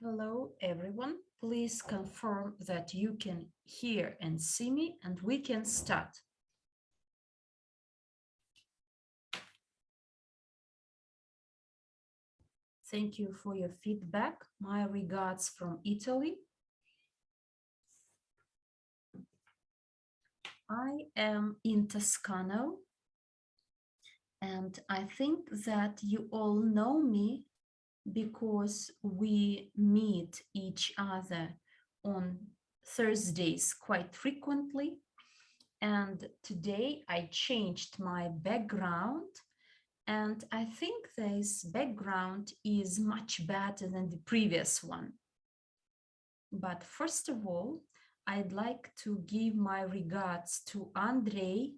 Hello, everyone. Please confirm that you can hear and see me, and we can start. Thank you for your feedback. My regards from Italy. I am in Toscano, and I think that you all know me because we meet each other on Thursdays quite frequently. And today I changed my background, and I think this background is much better than the previous one. But first of all, I'd like to give my regards to Andrey,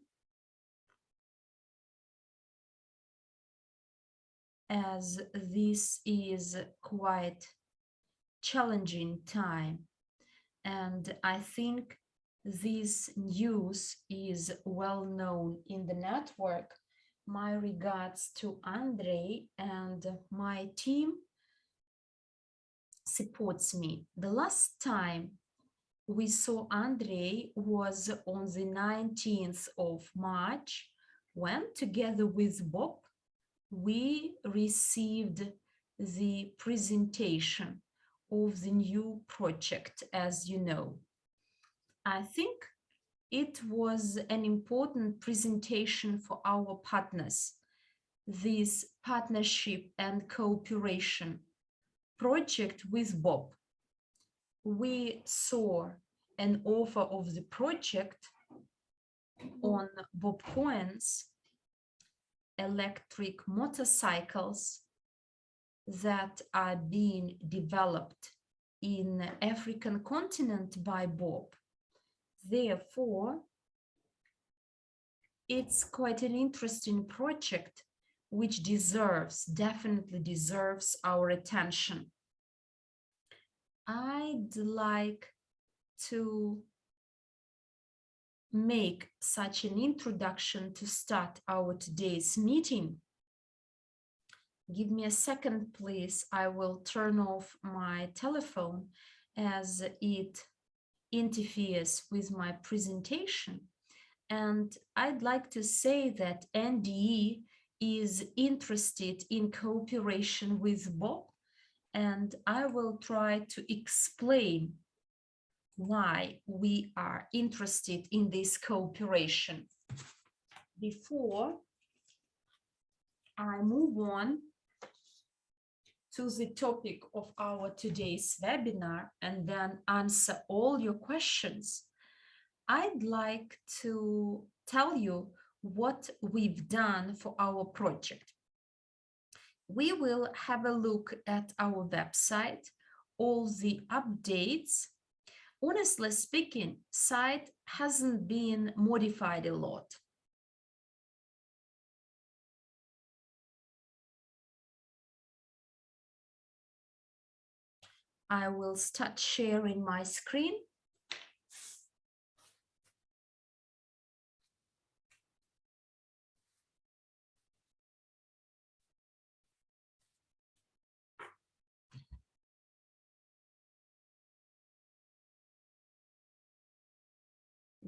as this is quite challenging time. And I think this news is well known in the network. My regards to Andrey, and my team supports me. The last time we saw Andrey was on the 19th of March, when together with Bob, we received the presentation of the new project, as you know. I think it was an important presentation for our partners. This partnership and cooperation project with Bob. We saw an offer of the project on Bob Cohen's electric motorcycles that are being developed in the African continent by Bob. Therefore, it's quite an interesting project which definitely deserves our attention. I'd like to make such an introduction to start our today's meeting. Give me a second, please. I will turn off my telephone as it interferes with my presentation. And I'd like to say that NDE is interested in cooperation with Bob, and I will try to explain why we are interested in this cooperation. Before I move on to the topic of our today's webinar and then answer all your questions, I'd like to tell you what we've done for our project. We will have a look at our website, all the updates. Honestly speaking, site hasn't been modified a lot. I will start sharing my screen.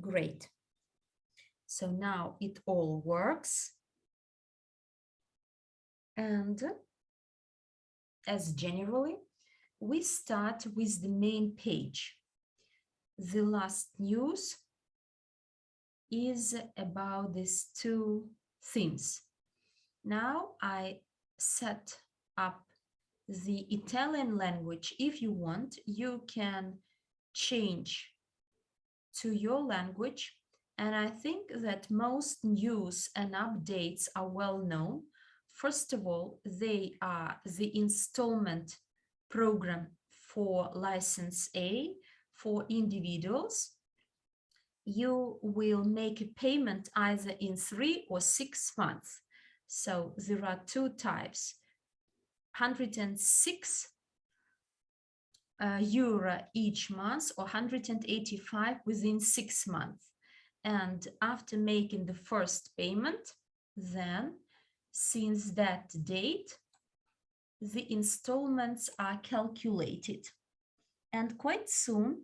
Great. So now it all works. And as generally, we start with the main page. The last news is about these two themes. Now I set up the Italian language. If you want, you can change to your language. And I think that most news and updates are well known. First of all, they are the installment program for license A for individuals. You will make a payment either in 3 or 6 months. So there are two types, 106 euro each month or 185 within 6 months. And after making the first payment, then since that date, the installments are calculated. And quite soon,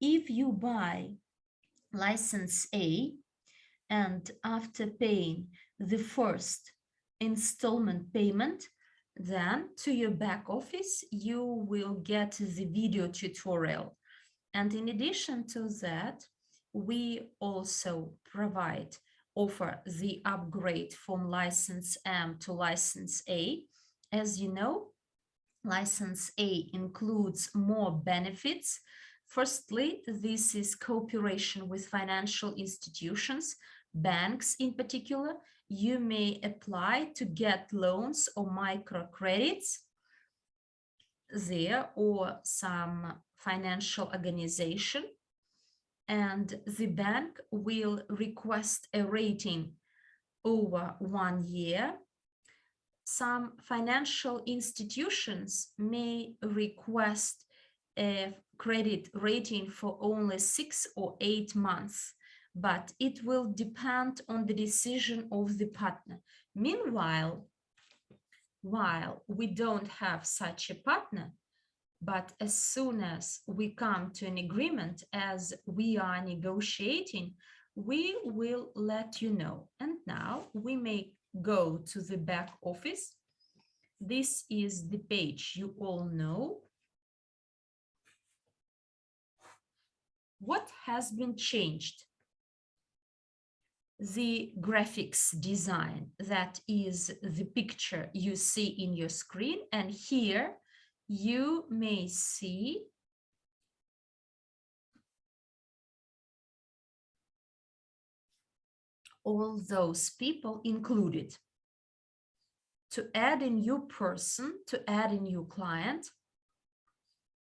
if you buy license A and after paying the first installment payment, then to your back office, you will get the video tutorial. And in addition to that, we also offer the upgrade from license M to license A. As you know, license A includes more benefits. Firstly, this is cooperation with financial institutions, banks in particular. You may apply to get loans or microcredits there or some financial organization, and the bank will request a rating over 1 year. Some financial institutions may request a credit rating for only 6 or 8 months, but it will depend on the decision of the partner. Meanwhile, while we don't have such a partner, but as soon as we come to an agreement, as we are negotiating, we will let you know. And now we may go to the back office. This is the page you all know. What has been changed? The graphics design, that is the picture you see in your screen, and here you may see all those people included. To add a new person, to add a new client,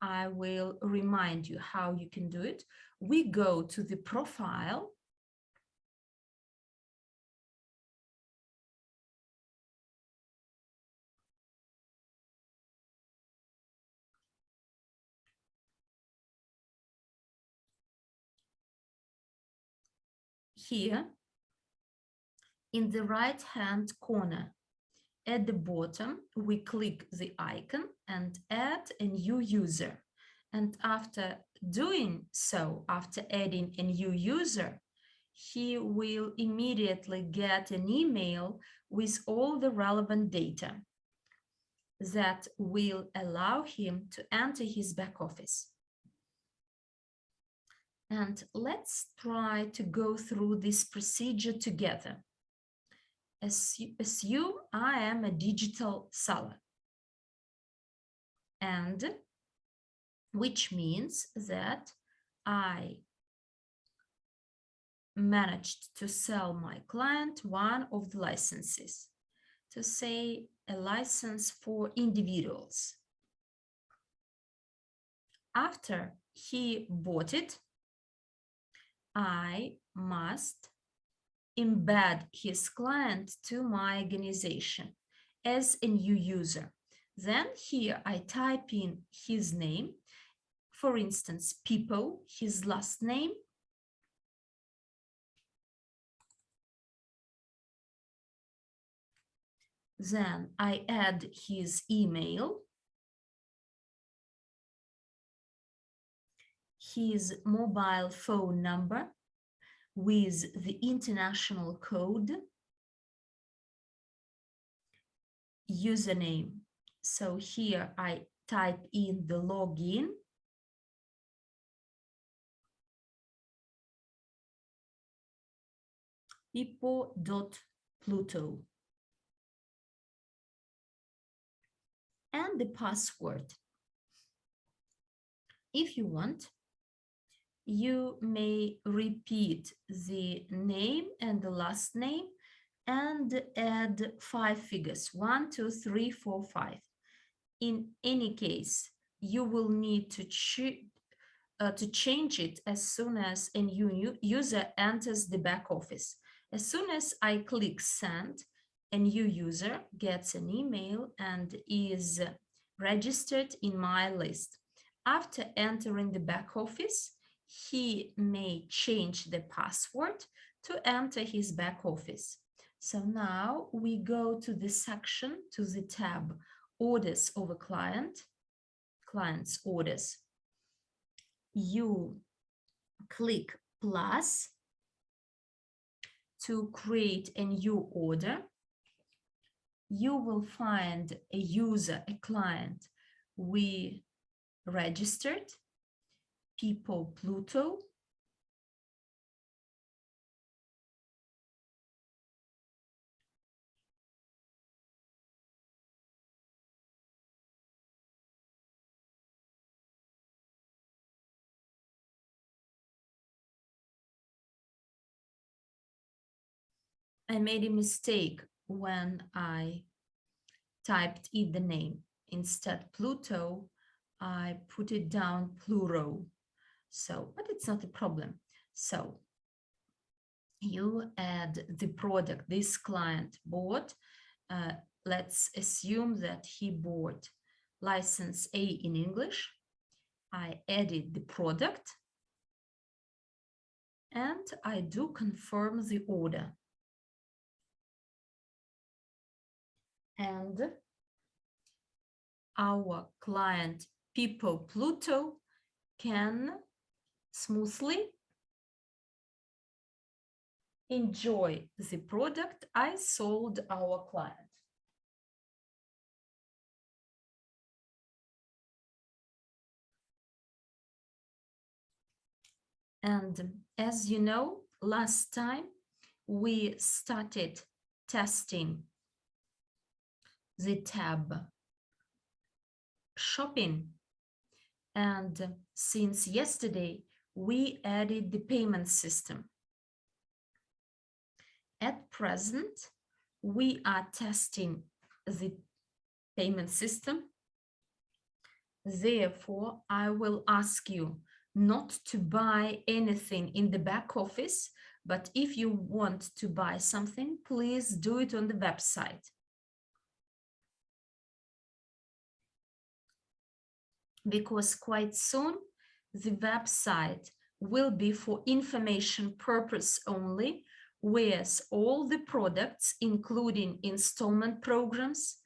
I will remind you how you can do it. We go to the profile. Here, in the right-hand corner, at the bottom, we click the icon and add a new user. And after doing so, after adding a new user, he will immediately get an email with all the relevant data that will allow him to enter his back office. And let's try to go through this procedure together. Assume I am a digital seller, and which means that I managed to sell my client one of the licenses, to say a license for individuals. After he bought it, I must embed his client to my organization as a new user. Then here I type in his name, for instance, People, his last name. Then I add his email, his mobile phone number with the international code, username. So here I type in the login, people.pluto, and the password. If you want, you may repeat the name and the last name and add 5 figures, 1, 2, 3, 4, 5. In any case, you will need to change it as soon as a new user enters the back office. As soon as I click send, a new user gets an email and is registered in my list. After entering the back office, he may change the password to enter his back office. So now we go to the section, to the tab Orders of a Client, Client's Orders. You click plus to create a new order. You will find a user, a client we registered, people Pluto. I made a mistake when I typed in the name. Instead Pluto, I put it down Pluro. So, but it's not a problem. So you add the product this client bought. Let's assume that he bought license A in English. I added the product and I do confirm the order. And our client People Pluto can smoothly enjoy the product I sold our client. And as you know, last time we started testing the tab Shopping. And since yesterday, we added the payment system. At present, we are testing the payment system. Therefore, I will ask you not to buy anything in the back office, but if you want to buy something, please do it on the website. Because quite soon the website will be for information purpose only, whereas all the products, including installment programs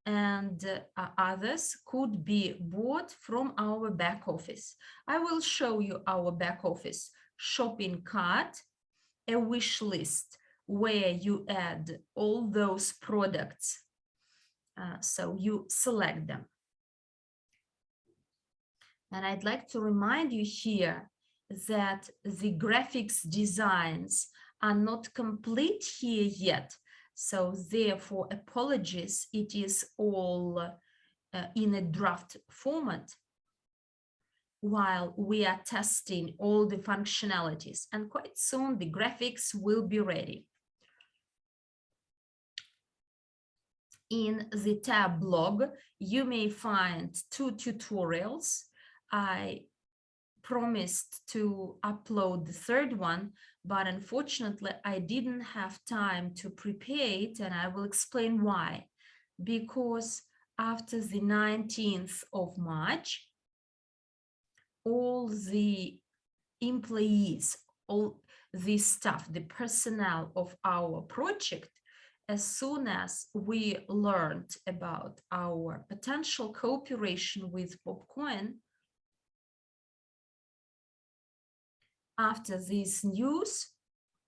and others, could be bought from our back office. I will show you our back office shopping cart, a wish list where you add all those products. So you select them. And I'd like to remind you here that the graphics designs are not complete here yet. So therefore, apologies, it is all in a draft format while we are testing all the functionalities. And quite soon the graphics will be ready. In the tab blog, you may find 2 tutorials. I promised to upload the third one, but unfortunately I didn't have time to prepare it, and I will explain why. Because after the 19th of March, all the employees, all the staff, the personnel of our project, as soon as we learned about our potential cooperation with Popcoin, after this news,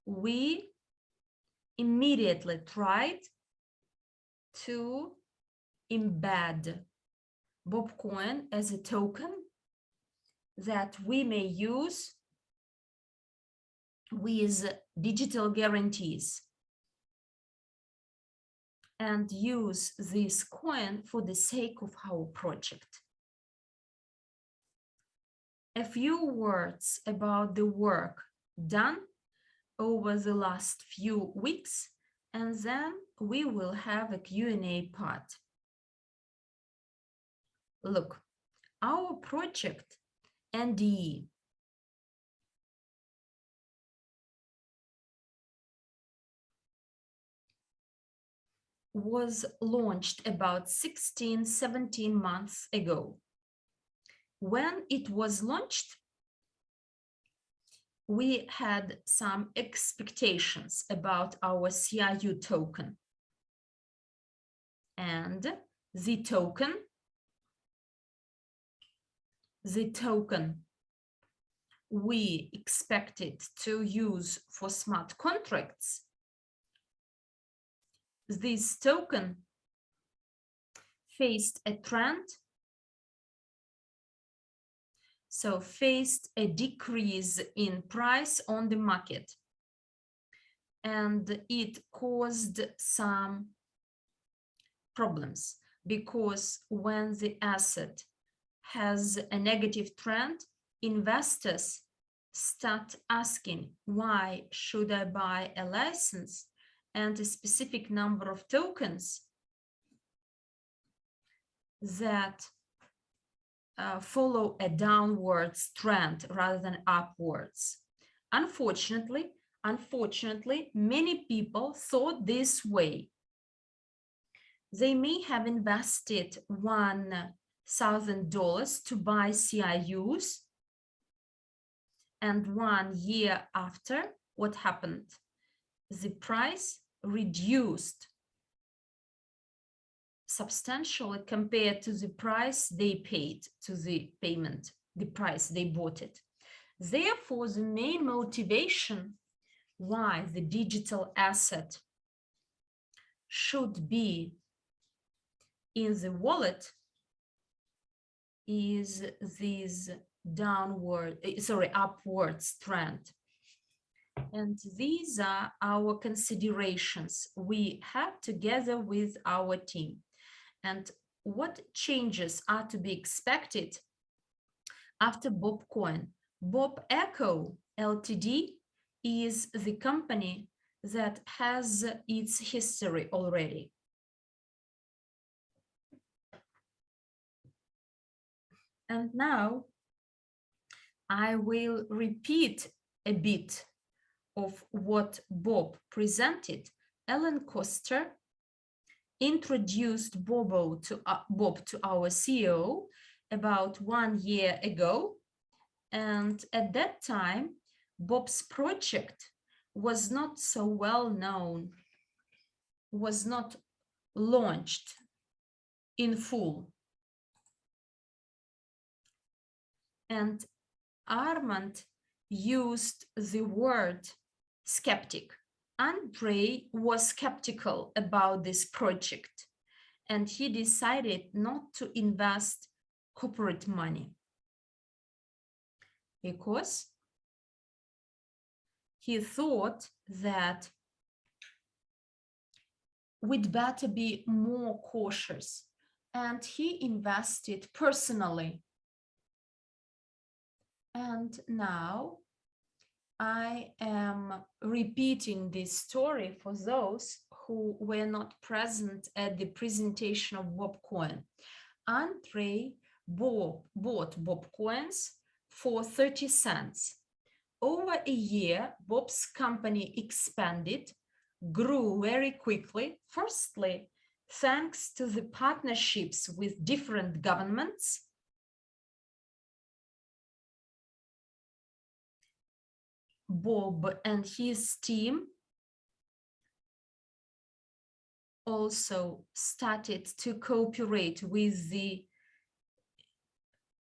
we immediately tried to embed Popcoin as a token that we may use with digital guarantees and use this coin for the sake of our project. A few words about the work done over the last few weeks, and then we will have a Q&A part. Look, our project NDE was launched about 16-17 months ago. When it was launched, we had some expectations about our CIU token. And the token we expected to use for smart contracts, this token faced a trend, so faced a decrease in price on the market, and it caused some problems, because when the asset has a negative trend, investors start asking, why should I buy a license and a specific number of tokens that follow a downwards trend rather than upwards? Unfortunately, many people thought this way. They may have invested $1,000 to buy CIUs, and 1 year after, what happened? The price reduced substantially compared to the price they paid, to the payment, the price they bought it. Therefore, the main motivation why the digital asset should be in the wallet is this upwards trend. And these are our considerations we had together with our team. And what changes are to be expected after BobCoin? Bob Echo Ltd is the company that has its history already. And now I will repeat a bit of what Bob presented. Alan Koster introduced Bob to our CEO about 1 year ago. And at that time, Bob's project was not so well known, was not launched in full. And Armand used the word skeptic. Andrey was skeptical about this project, and he decided not to invest corporate money because he thought that we'd better be more cautious, and he invested personally. And now I am repeating this story for those who were not present at the presentation of BobCoin. Andrey bought BobCoins for 30 cents. Over a year, Bob's company expanded, grew very quickly, firstly, thanks to the partnerships with different governments. Bob and his team also started to cooperate with the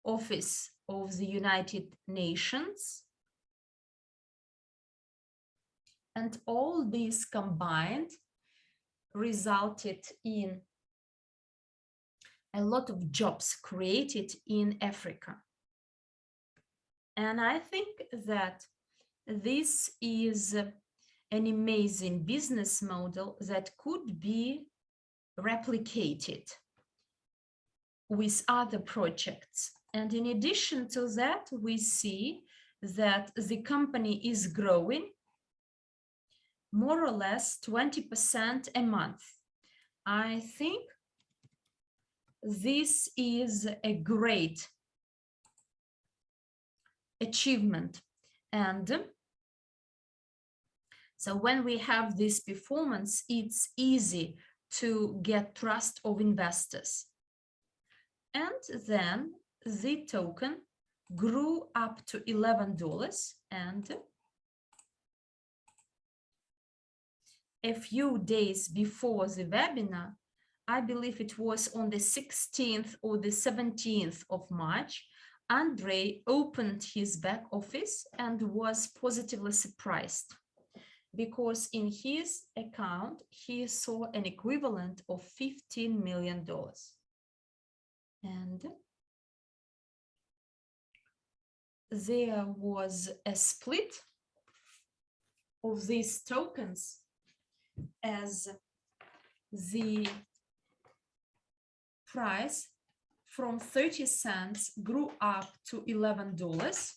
Office of the United Nations. And all these combined resulted in a lot of jobs created in Africa. And I think that this is an amazing business model that could be replicated with other projects. And in addition to that, we see that the company is growing more or less 20% a month. I think this is a great achievement. And so when we have this performance, it's easy to get trust of investors. And then the token grew up to $11, and a few days before the webinar, I believe it was on the 16th or the 17th of March, Andrey opened his back office and was positively surprised because in his account, he saw an equivalent of $15 million. And there was a split of these tokens as the price from 30 cents grew up to $11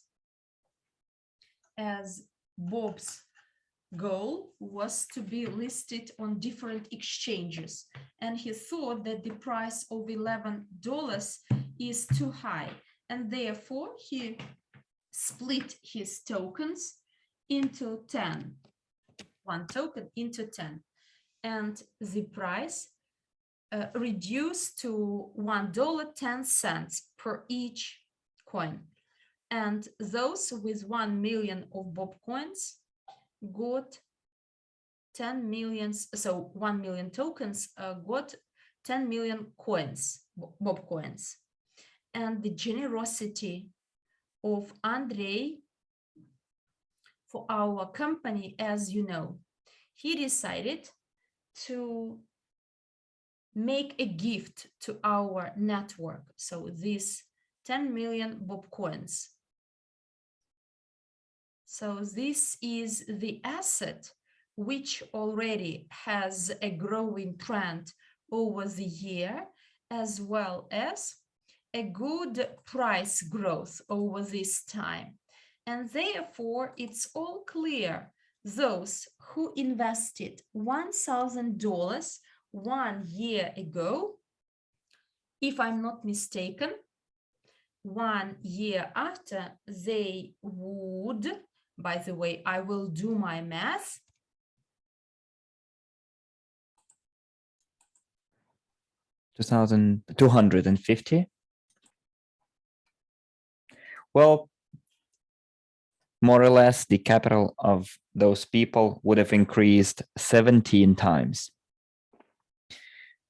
as Bob's goal was to be listed on different exchanges. And he thought that the price of $11 is too high. And therefore, he split his tokens into 10, one token into 10. And the price reduced to $1.10 per each coin. And those with 1 million of Bob coins got 10 million, so 1 million tokens got 10 million coins, Bob coins. And the generosity of Andrey for our company, as you know, he decided to make a gift to our network. So this 10 million Bob coins. So this is the asset which already has a growing trend over the year, as well as a good price growth over this time. And therefore, it's all clear. Those who invested $1,000 1 year ago, if I'm not mistaken, 1 year after, they would, by the way, I will do my math. $2,250. Well, more or less, the capital of those people would have increased 17 times.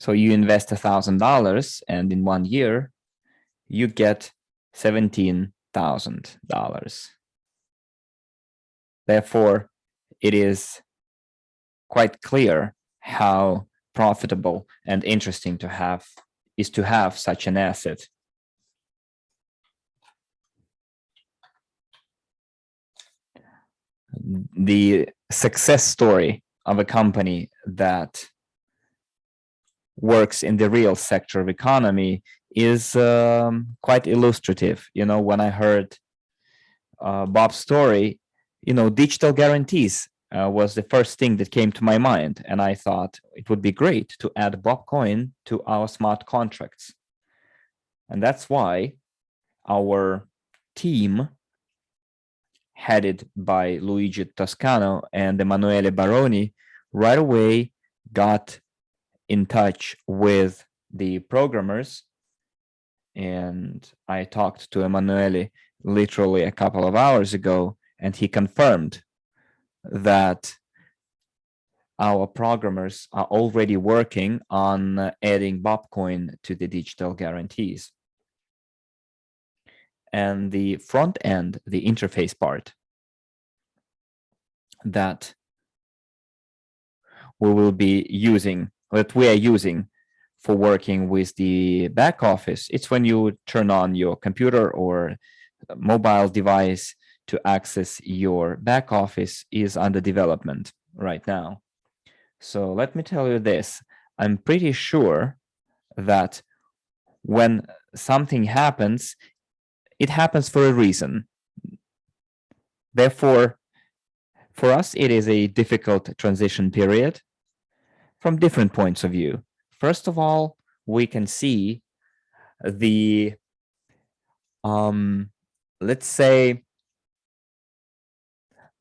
So you invest $1,000 and in 1 year, you get $17,000. Therefore, it is quite clear how profitable and interesting to have such an asset. The success story of a company that works in the real sector of economy is quite illustrative. You know, when I heard Bob's story, you know, digital guarantees was the first thing that came to my mind. And I thought it would be great to add Bob coin to our smart contracts. And that's why our team, headed by Luigi Toscano and Emanuele Baroni, right away got in touch with the programmers. And I talked to Emanuele literally a couple of hours ago, and he confirmed that our programmers are already working on adding Bobcoin to the digital guarantees. And the front end, the interface part that we will be using, that we are using for working with the back office, it's when you turn on your computer or mobile device to access your back office, is under development right now. So let me tell you this, I'm pretty sure that when something happens, it happens for a reason. Therefore, for us, it is a difficult transition period from different points of view. First of all, we can see the, let's say,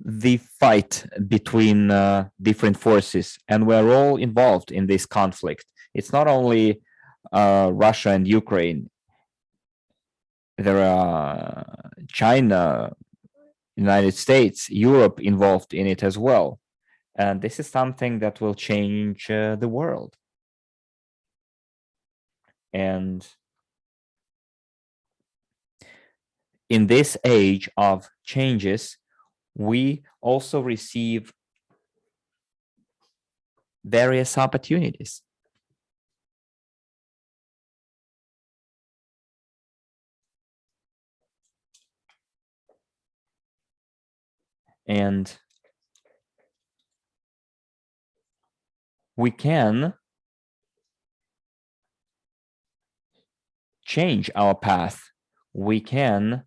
the fight between different forces, and we're all involved in this conflict. It's not only Russia and Ukraine. There are China, United States, Europe involved in it as well. And this is something that will change the world. And in this age of changes, we also receive various opportunities. And we can change our path. We can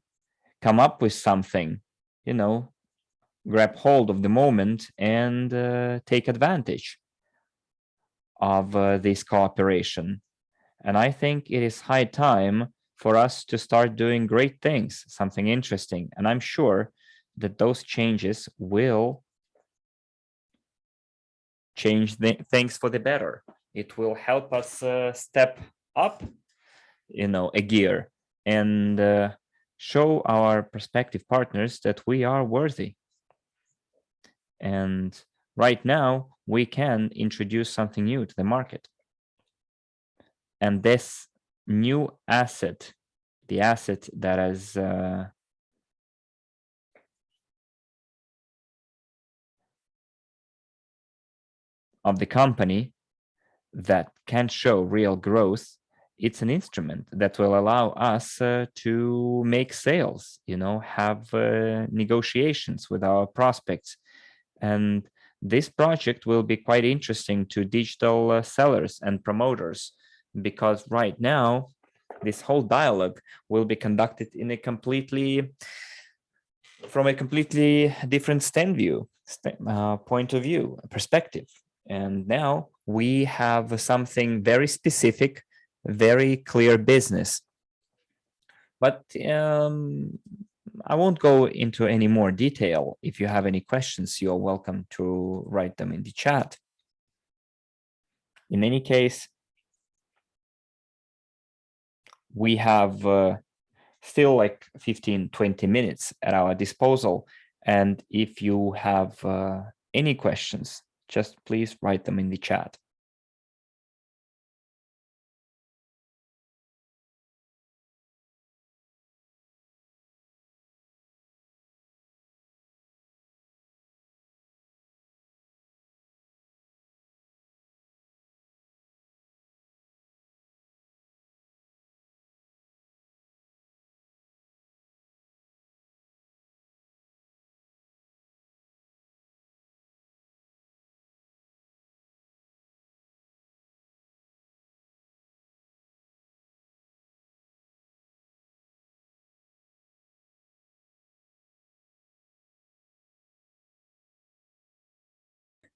come up with something, grab hold of the moment and take advantage of this cooperation. And I think it is high time for us to start doing great things, something interesting. And I'm sure that those changes will change things for the better. It will help us step up, a gear and show our prospective partners that we are worthy. And right now, we can introduce something new to the market. And this new asset, the asset that is of the company that can show real growth, it's an instrument that will allow us to make sales, have negotiations with our prospects. And this project will be quite interesting to digital sellers and promoters, because right now, this whole dialogue will be conducted in from a completely different point of view, perspective. And now we have something very specific, very clear business. But I won't go into any more detail. If you have any questions, you're welcome to write them in the chat. In any case, we have still like 15, 20 minutes at our disposal. And if you have any questions, just please write them in the chat.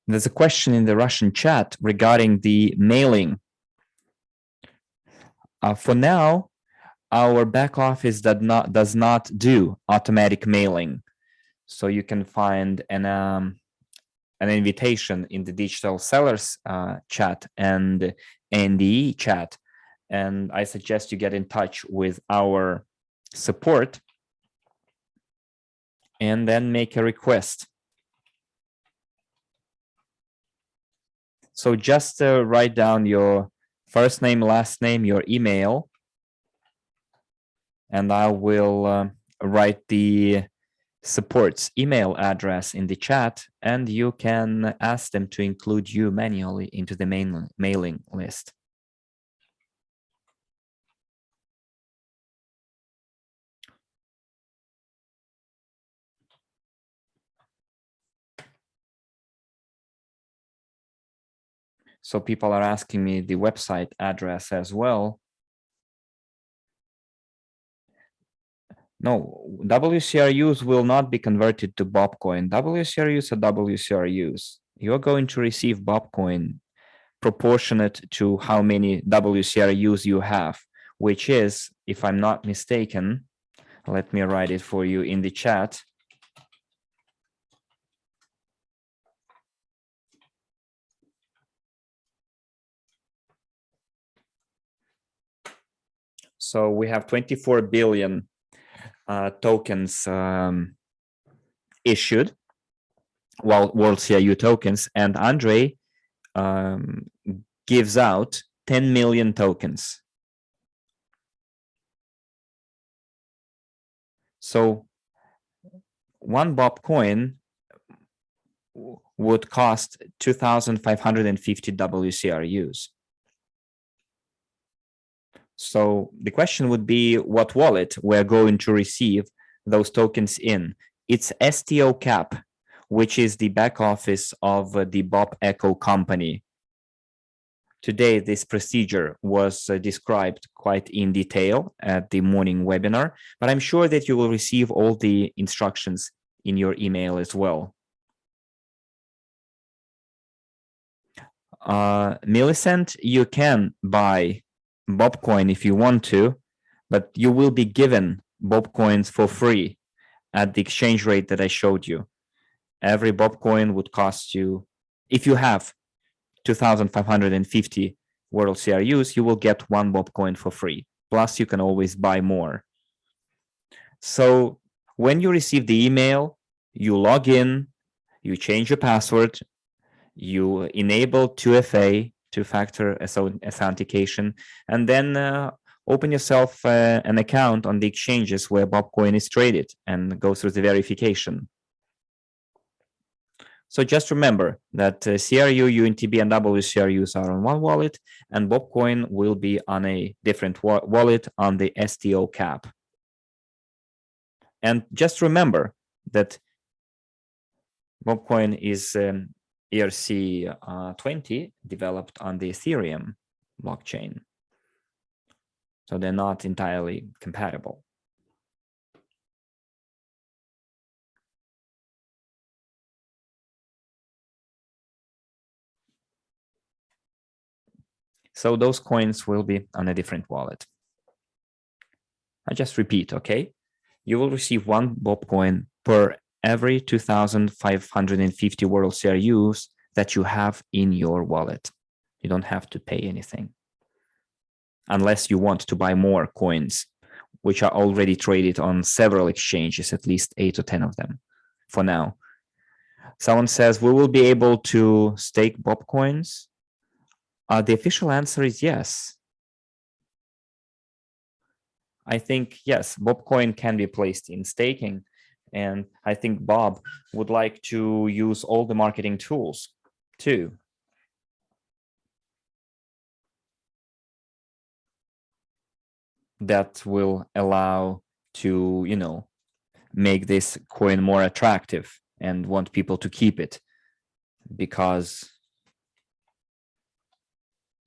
There's a question in the Russian chat regarding the mailing. For now, our back office does not do automatic mailing. So you can find an invitation in the digital sellers chat and NDE chat. And I suggest you get in touch with our support and then make a request. So just write down your first name, last name, your email, and I will write the support's email address in the chat, and you can ask them to include you manually into the mailing list. So people are asking me the website address as well. No, WCRUs will not be converted to Bobcoin. WCRUs are WCRUs. You're going to receive Bobcoin proportionate to how many WCRUs you have, which is, if I'm not mistaken, let me write it for you in the chat. So we have 24 billion tokens issued. World CRU tokens, and Andrey gives out 10 million tokens. So one Bob coin would cost 2,550 WCRUs. So the question would be what wallet we're going to receive those tokens in. It's STO Cap, which is the back office of the Bob Echo company. Today, this procedure was described quite in detail at the morning webinar, but I'm sure that you will receive all the instructions in your email as well. Millicent, you can buy Bob coin if you want to, but you will be given Bob coins for free at the exchange rate that I showed you. Every Bob coin would cost you, if you have 2,550 World CRUs, you will get one Bob coin for free. Plus, you can always buy more. So when you receive the email, you log in, you change your password, you enable 2FA, two-factor authentication, and then open yourself an account on the exchanges where Bobcoin is traded and go through the verification. So just remember that CRU, UNTB, and WCRUs are on one wallet, and Bobcoin will be on a different wallet on the STO Cap. And just remember that Bobcoin is ERC20 developed on the Ethereum blockchain. So they're not entirely compatible. So those coins will be on a different wallet. I just repeat, okay? You will receive one Bob coin per every 2,550 World CRUs that you have in your wallet. You don't have to pay anything unless you want to buy more coins, which are already traded on several exchanges, at least 8 or 10 of them for now. Someone says, we will be able to stake Bob coins. The official answer is yes. I think, yes, Bob coin can be placed in staking. And I think Bob would like to use all the marketing tools too. That will allow to, you know, make this coin more attractive and want people to keep it, because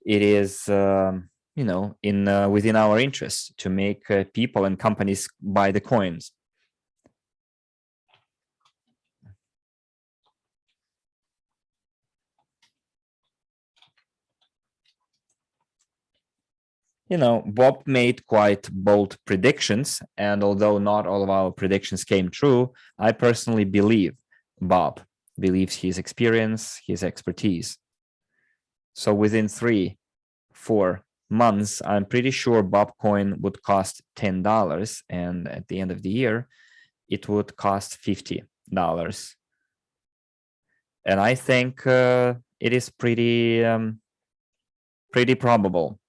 it is, you know, in within our interests to make people and companies buy the coins. You know, Bob made quite bold predictions, and although not all of our predictions came true, I personally believe Bob believes his experience, his expertise. So within 3-4 months, I'm pretty sure Bob coin would cost $10, and at the end of the year, it would cost $50. And I think it is pretty probable.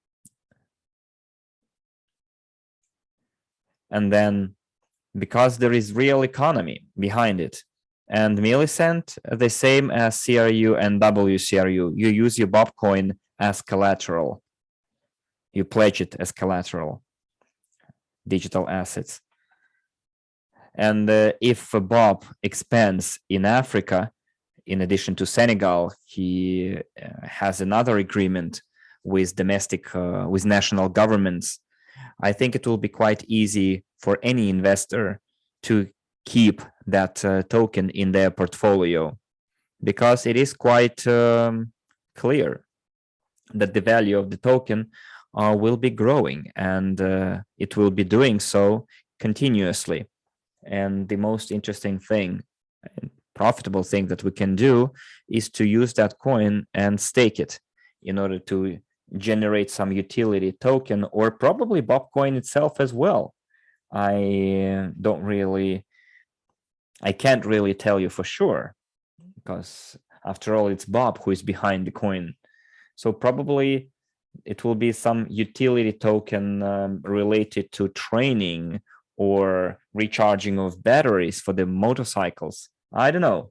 And then because there is real economy behind it, and Millicent, the same as CRU and WCRU, you use your Bob coin as collateral. You pledge it as collateral, digital assets. And if Bob expands in Africa, in addition to Senegal, he has another agreement with with national governments. I think it will be quite easy for any investor to keep that token in their portfolio, because it is quite clear that the value of the token will be growing, and it will be doing so continuously. And the most interesting thing, profitable thing that we can do is to use that coin and stake it in order to generate some utility token, or probably Bob coin itself as well. I can't really tell you for sure, because after all, it's Bob who is behind the coin. So probably it will be some utility token related to training or recharging of batteries for the motorcycles. I don't know.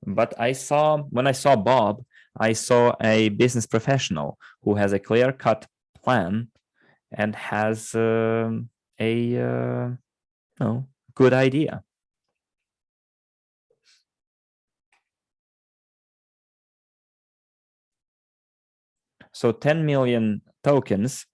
But when I saw Bob, I saw a business professional who has a clear-cut plan and has a good idea. So 10 million tokens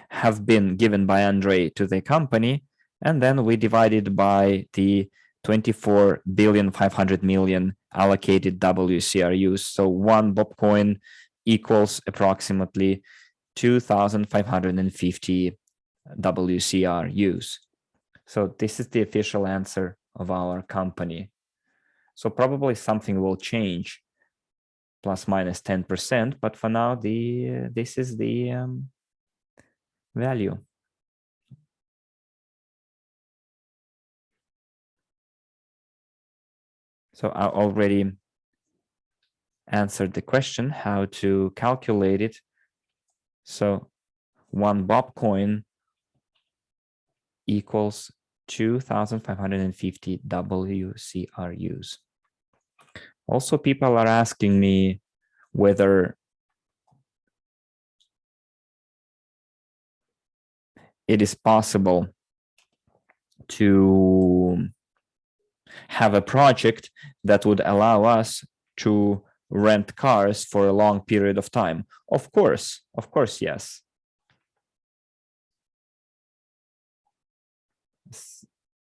have been given by Andrey to the company, and then we divided by the 24,500,000,000 allocated WCRUs. So one Bob coin equals approximately 2,550 WCRUs. So this is the official answer of our company. So probably something will change, plus minus 10%, but for now, this is the value. So I already answered the question how to calculate it. So one Bob coin equals 2,550 WCRUs. Also, people are asking me whether it is possible to have a project that would allow us to rent cars for a long period of time. Of course, yes.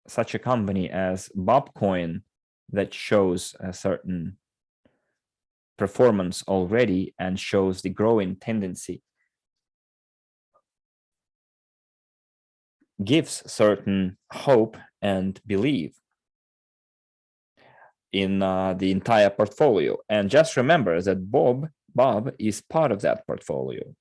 Such a company as Bobcoin that shows a certain performance already and shows the growing tendency gives certain hope and belief in the entire portfolio. And just remember that Bob is part of that portfolio.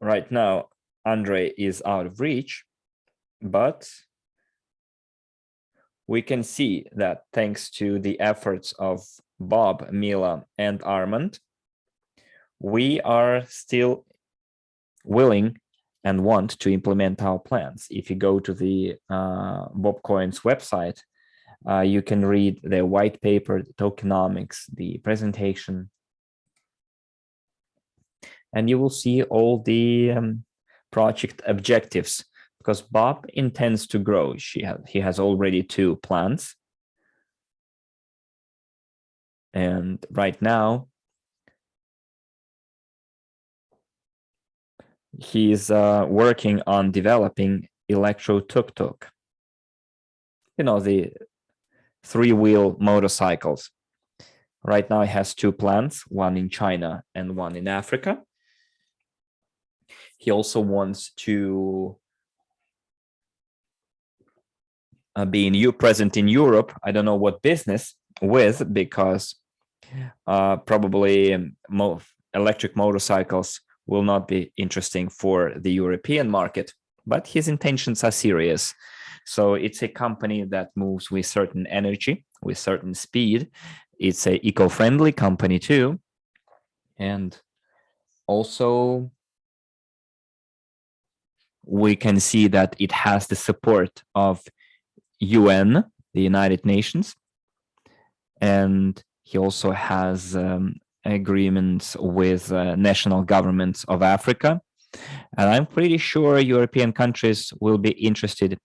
Right now, Andrey is out of reach, but we can see that thanks to the efforts of Bob, Mila, and Armand, we are still willing and want to implement our plans. If you go to the Bobcoin's website, you can read the white paper, the tokenomics, the presentation, and you will see all the project objectives, because Bob intends to grow. He has already 2 plans. And right now, he's working on developing electro tuk-tuk. You know, the 3-wheel motorcycles. Right now, he has 2 plants, one in China and one in Africa. He also wants to be present in Europe. I don't know what business with, because probably electric motorcycles will not be interesting for the European market, but his intentions are serious. So it's a company that moves with certain energy, with certain speed. It's an eco-friendly company too. And also, we can see that it has the support of UN, the United Nations, and he also has agreements with national governments of Africa. And I'm pretty sure European countries will be interested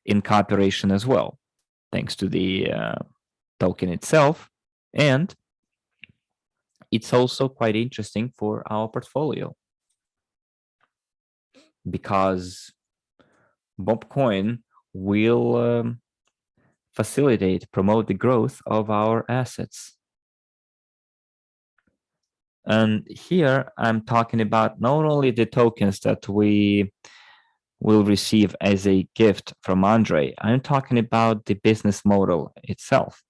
in cooperation as well, thanks to the token itself. And it's also quite interesting for our portfolio, because Bobcoin will promote the growth of our assets. And here I'm talking about not only the tokens that we will receive as a gift from Andrey, I'm talking about the business model itself.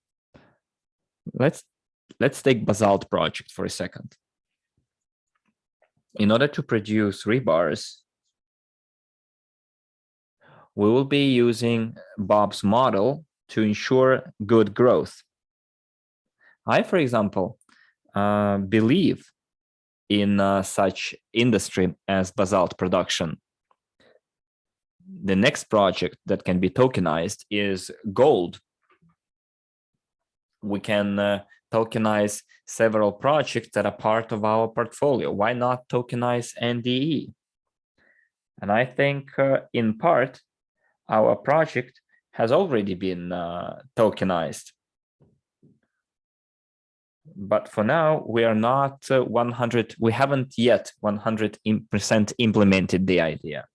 Let's take Basalt project for a second. In order to produce rebars, we will be using Bob's model to ensure good growth. I, for example, believe in such industry as basalt production. The next project that can be tokenized is gold. We can tokenize several projects that are part of our portfolio. Why not tokenize NDE? And I think in part, our project has already been tokenized. But for now, we are not 100, we haven't yet 100% implemented the idea.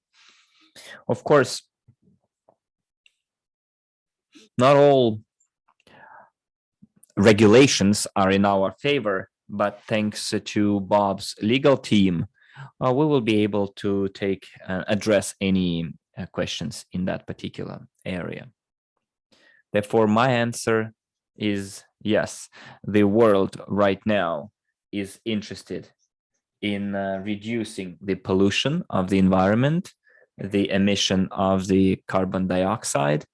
Of course, not all regulations are in our favor, but thanks to Bob's legal team, we will be able to address any questions in that particular area. Therefore, my answer is yes, the world right now is interested in reducing the pollution of the environment, the emission of the carbon dioxide,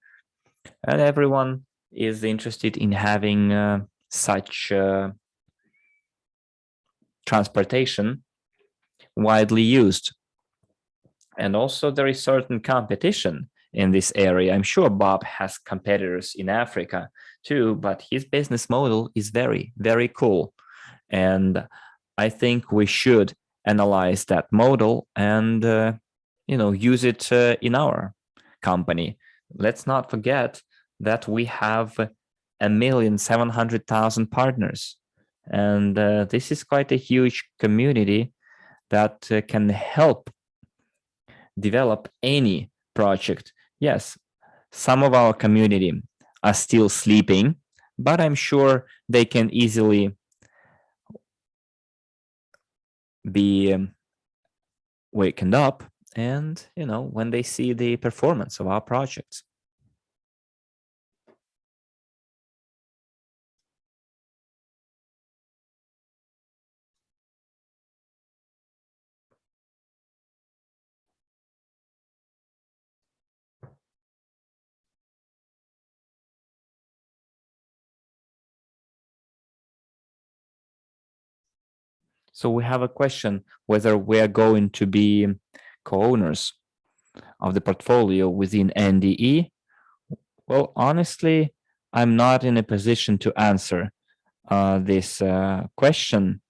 and everyone is interested in having such transportation widely used. And also there is certain competition in this area. I'm sure Bob has competitors in Africa too, but his business model is very, very cool. And I think we should analyze that model and use it in our company. Let's not forget that we have 1,700,000 partners. And this is quite a huge community that can help develop any project. Yes, some of our community are still sleeping, but I'm sure they can easily be wakened up and, when they see the performance of our projects. So we have a question whether we are going to be co-owners of the portfolio within NDE. Well, honestly, I'm not in a position to answer this question.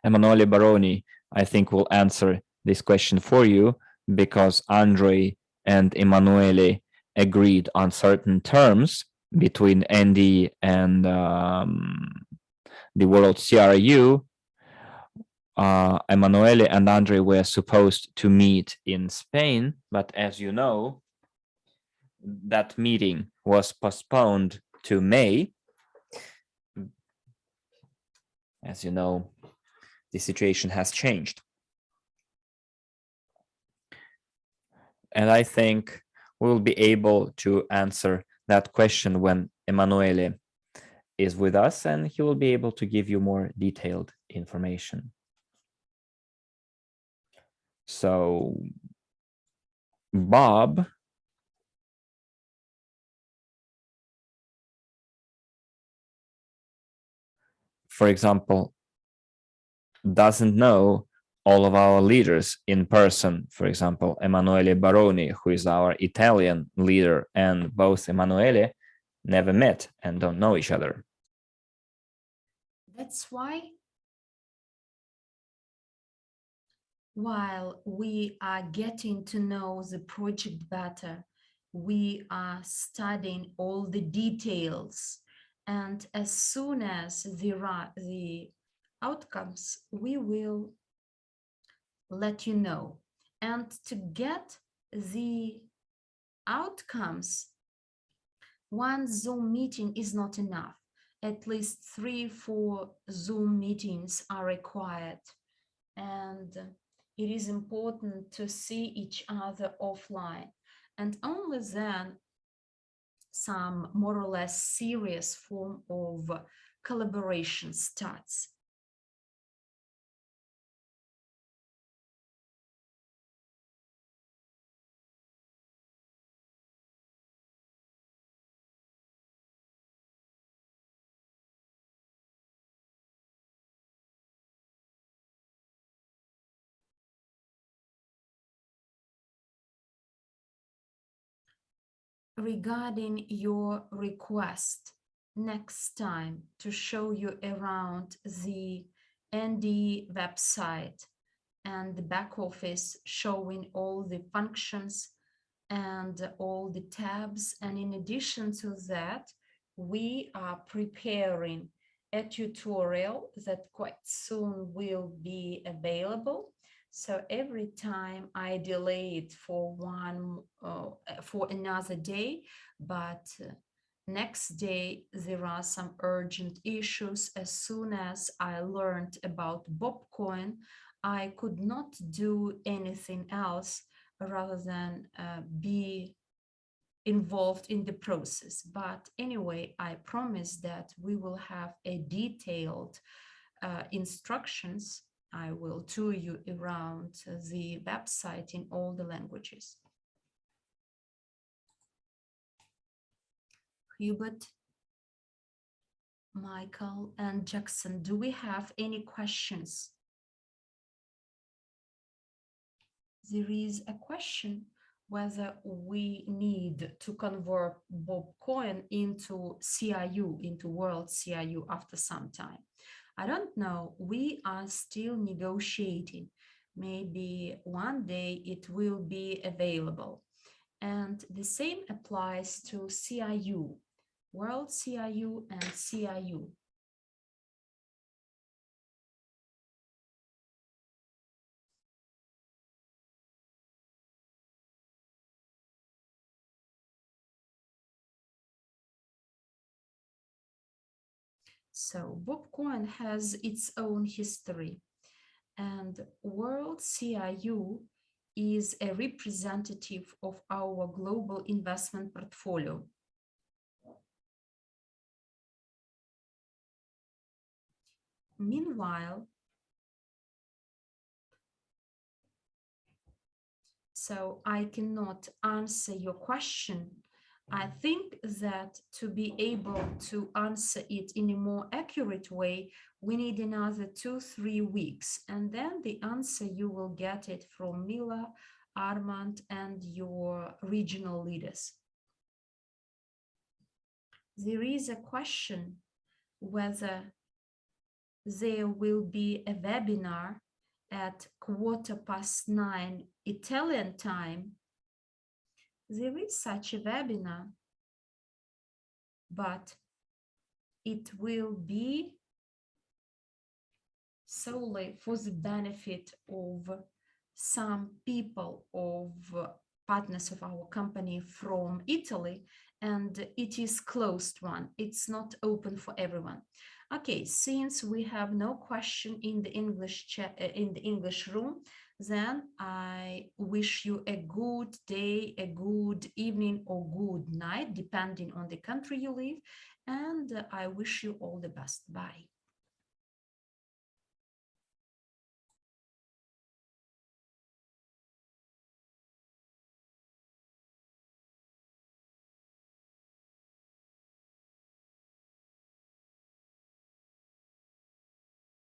Emanuele Baroni, I think, will answer this question for you because Andrey and Emanuele agreed on certain terms between NDE and the World CRU. Emanuele and Andrey were supposed to meet in Spain, but as you know, that meeting was postponed to May. As you know, the situation has changed. And I think we'll be able to answer that question when Emanuele is with us, and he will be able to give you more detailed information. So, Bob, for example, doesn't know all of our leaders in person. For example, Emanuele Baroni, who is our Italian leader, and both Emanuele never met and don't know each other. That's why, while we are getting to know the project better, we are studying all the details. And as soon as there are the outcomes, we will let you know. And to get the outcomes, one Zoom meeting is not enough. At least 3-4 Zoom meetings are required. And it is important to see each other offline. And only then some more or less serious form of collaboration starts. regarding your request next time to show you around the ND website and the back office, showing all the functions and all the tabs. And in addition to that, we are preparing a tutorial that quite soon will be available. So every time I delay it for another day, but next day there are some urgent issues. As soon as I learned about Bobcoin, I could not do anything else rather than be involved in the process. But anyway, I promise that we will have a detailed instructions. I will tour you around the website in all the languages. Hubert, Michael, and Jackson, do we have any questions? There is a question whether we need to convert Bobcoin into CIU, into World CIU after some time. I don't know. We are still negotiating. Maybe one day it will be available. And the same applies to CIU, World CIU and CIU. So Bobcoin has its own history, and World CIU is a representative of our global investment portfolio. Meanwhile, so I cannot answer your question. I think that to be able to answer it in a more accurate way, we need another 2-3 weeks. And then the answer, you will get it from Mila, Armand, and your regional leaders. There is a question whether there will be a webinar at 9:15 Italian time. There is such a webinar, but it will be solely for the benefit of some people, of partners of our company from Italy, and it is closed one. It's not open for everyone. Okay, since we have no question in the English chat, in the English room, then I wish you a good day, a good evening, or good night, depending on the country you live, and I wish you all the best. Bye.